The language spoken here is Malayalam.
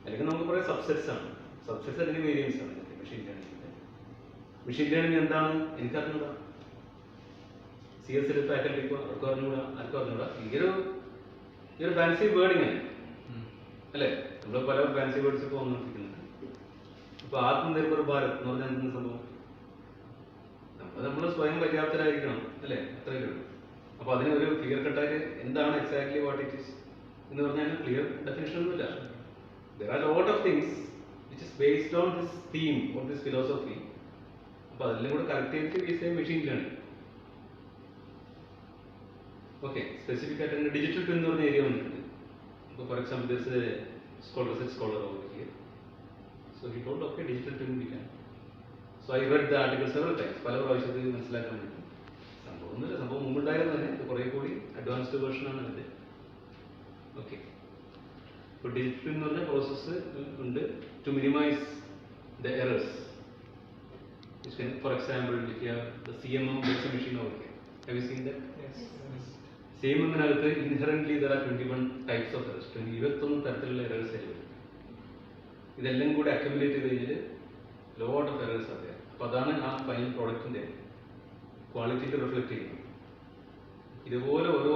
അല്ലെങ്കിൽ നമുക്ക് കുറേ സബ്സെറ്റ്സ് ആണ്. സബ്സെറ്റ്സ് അല്ലെങ്കിൽ വേരിയൻസ് ആണ് മെഷീൻ ലേണിംഗിന്റെ. മെഷീൻ ലേണിംഗ് എന്താണ് എനിക്കറിഞ്ഞൂടാ. CS ഫാക്കൽറ്റിക്കോ അവർക്ക് അറിഞ്ഞൂടാ, ആർക്കും അറിഞ്ഞൂടാ. ഈ ഒരു ഫാൻസി വേർഡിങ് അല്ലേ? നമ്മൾ പല ഫാൻസി വേർഡ്സ് ഇപ്പോൾ വന്നുകൊണ്ടിരിക്കുന്നുണ്ട്. അപ്പൊ ആത്മനിർഭർ ഭാരത് എന്ന് പറഞ്ഞാൽ എന്തെന്ന് സംഭവം? നമ്മൾ സ്വയം പര്യാപ്തരായിരിക്കണം അല്ലേ? അത്രയേ ഉള്ളൂ. അപ്പൊ അതിന് ഒരു ക്ലിയർ കട്ടായിട്ട് എന്താണ് എക്സാക്ട്ലി വാട്ട് ഇറ്റ് ഈസ് എന്ന് പറഞ്ഞാൽ ക്ലിയർ ഡെഫിനിഷൻ ഒന്നുമില്ല. There are a lot of things which is based on this theme or this philosophy. അപ്പോൾ അതെല്ലാം കൂടെ കറക്റ്റ് ചെയ്തിട്ട് we say machine learning. Okay, specific ആയിട്ട് ഡിജിറ്റൽ ട്വിൻ എന്ന് പറഞ്ഞ ഏരിയ വന്നിട്ടുണ്ട്. അപ്പോൾ for example this research scholar over here. So he told, okay, digital twin we can. So I read the article several times. പല പ്രാവശ്യത്തിൽ മനസ്സിലാക്കാൻ വേണ്ടി. സംഭവം മുമ്പുണ്ടായിരുന്നു തന്നെ, ഇത് കുറേ കൂടി അഡ്വാൻസ്ഡ് വേർഷൻ ആണ് ഇത്. ഓക്കെ, ഇപ്പോൾ ഡിജിറ്റൽ ട്വിൻ എന്ന് പറഞ്ഞ പ്രോസസ്സ് ഉണ്ട് to minimise the errors. For example the CMM based machine over here. Have you seen that? Yes. CMM-നകത്ത് inherently there are 21 types of errors. 21 തരത്തിലുള്ള എറേഴ്സ് ആയിരിക്കും. ഇതെല്ലാം കൂടി അക്യുമുലേറ്റ് ചെയ്ത് കഴിഞ്ഞാൽ ലോട്ട് ഓഫ് എറേഴ്സ് ആണ്. അപ്പോൾ അതാണ് ആ ഫൈനൽ പ്രോഡക്റ്റിന്റെ ക്വാളിറ്റിക്ക് റിഫ്ലക്ട് ചെയ്യുന്നത്. ഇതുപോലെ ഓരോ